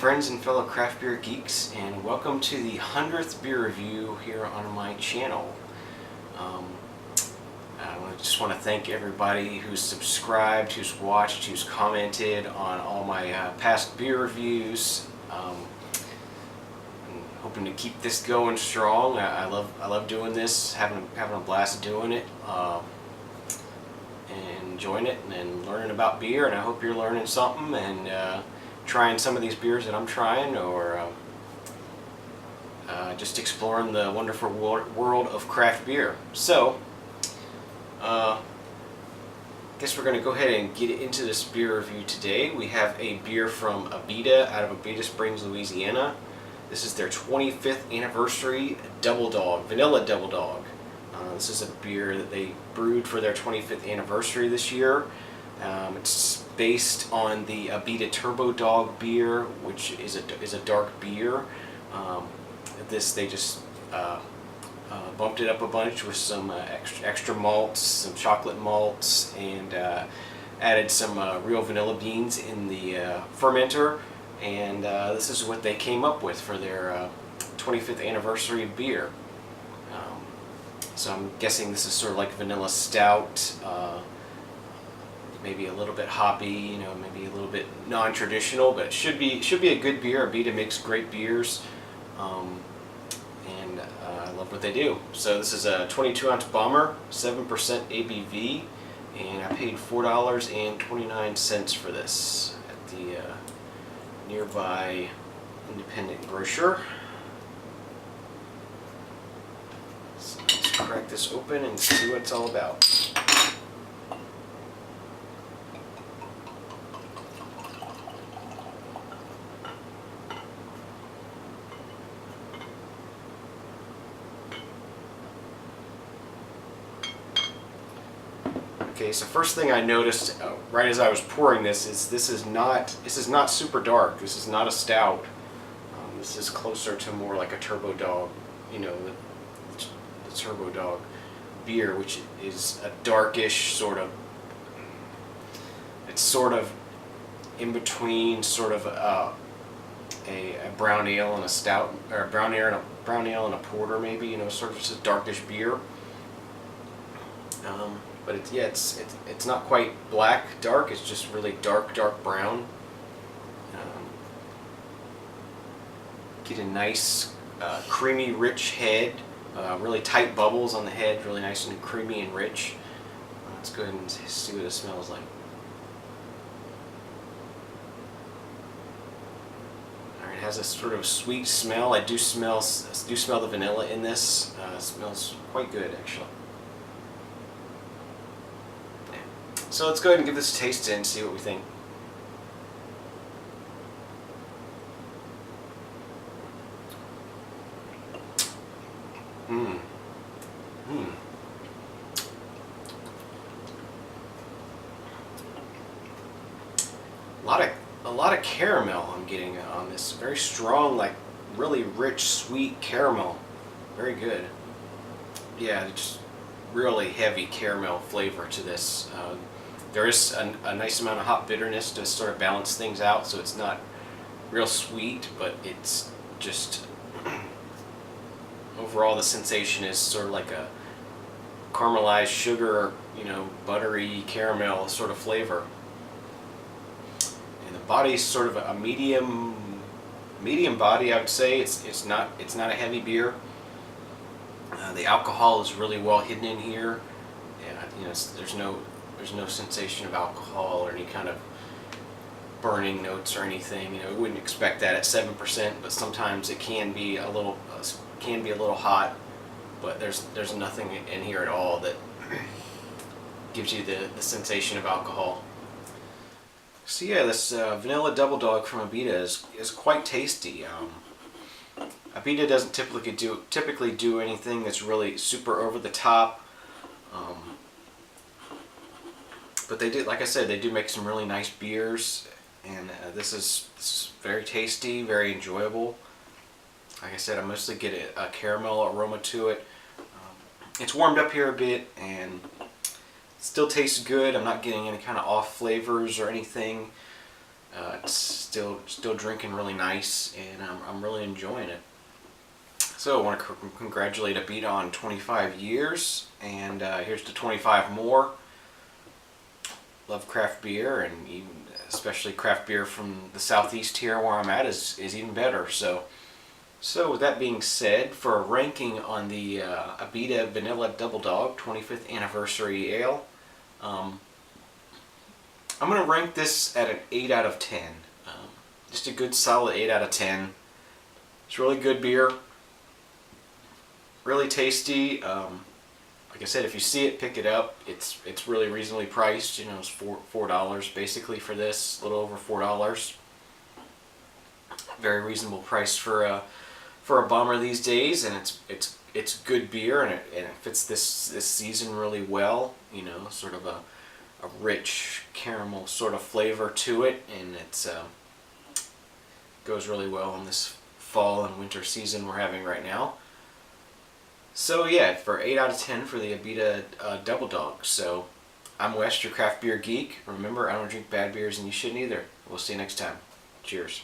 friends and fellow craft beer geeks, and welcome to the 100th beer review here on my channel. I just want to thank everybody who's subscribed, who's watched, who's commented on all my past beer reviews. I'm hoping to keep this going strong. I love doing this, having a blast doing it, and enjoying it and learning about beer. And I hope you're learning something and trying some of these beers that I'm trying, or just exploring the wonderful world of craft beer. So, guess we're going to go ahead and get into this beer review today. We have a beer from Abita out of Abita Springs, Louisiana. This is their 25th anniversary Doubledog, Vanilla Doubledog. This is a beer that they brewed for their 25th anniversary this year. It's based on the Abita Turbodog beer, which is a dark beer. They just bumped it up a bunch with some extra malts, some chocolate malts, and added some real vanilla beans in the fermenter. And this is what they came up with for their 25th anniversary beer. So I'm guessing this is sort of like vanilla stout. Maybe a little bit hoppy, maybe a little bit non-traditional, but it should be a good beer. Abita makes great beers, and I love what they do. So this is a 22-ounce bomber, 7% ABV, and I paid $4.29 for this at the nearby independent grocer. So let's crack this open and see what it's all about. Okay, so first thing I noticed right as I was pouring this is this is not super dark. This is not a stout. This is closer to more like a Turbodog, the Turbodog beer, which is a darkish sort of. It's sort of in between, sort of a brown ale and a stout, or a brown ale and a porter, maybe. Sort of just a darkish beer. But it's not quite black dark. It's just really dark brown. Get a nice creamy, rich head. Really tight bubbles on the head. Really nice and creamy and rich. Let's go ahead and see what it smells like. All right, it has a sort of sweet smell. I do smell the vanilla in this. It smells quite good, actually. So let's go ahead and give this a taste and see what we think. A lot of caramel I'm getting on this. Very strong, like really rich, sweet caramel. Very good. Yeah, just really heavy caramel flavor to this. There is a nice amount of hop bitterness to sort of balance things out, so it's not real sweet, but it's just overall the sensation is sort of like a caramelized sugar, buttery caramel sort of flavor. And the body is sort of a medium body, I would say. It's not a heavy beer. The alcohol is really well hidden in here. Yeah, there's no sensation of alcohol or any kind of burning notes or anything. We wouldn't expect that at 7%, but sometimes it can be a little hot. But there's nothing in here at all that gives you the sensation of alcohol. So yeah, this Vanilla Doubledog from Abita is quite tasty. Abita doesn't typically do anything that's really super over the top. But they do, like I said, they do make some really nice beers, and this is very tasty, very enjoyable. Like I said, I mostly get a caramel aroma to it. It's warmed up here a bit, and it still tastes good. I'm not getting any kind of off flavors or anything. It's still drinking really nice, and I'm really enjoying it. So I want to congratulate Abita on 25 years, and here's to 25 more. Love craft beer, and even especially craft beer from the southeast here where I'm at is even better. So with that being said, for a ranking on the Abita Vanilla Doubledog 25th Anniversary Ale, I'm going to rank this at an 8 out of 10. Just a good solid 8 out of 10. It's really good beer. Really tasty. Like I said, if you see it, pick it up. It's really reasonably priced. You know, it's $4 basically for this, a little over $4. Very reasonable price for a bomber these days, and it's good beer, and it fits this season really well. You know, sort of a rich caramel sort of flavor to it, and it's goes really well in this fall and winter season we're having right now. So yeah, for 8 out of 10 for the Abita Doubledog. So I'm Wes, your craft beer geek. Remember, I don't drink bad beers, and you shouldn't either. We'll see you next time. Cheers.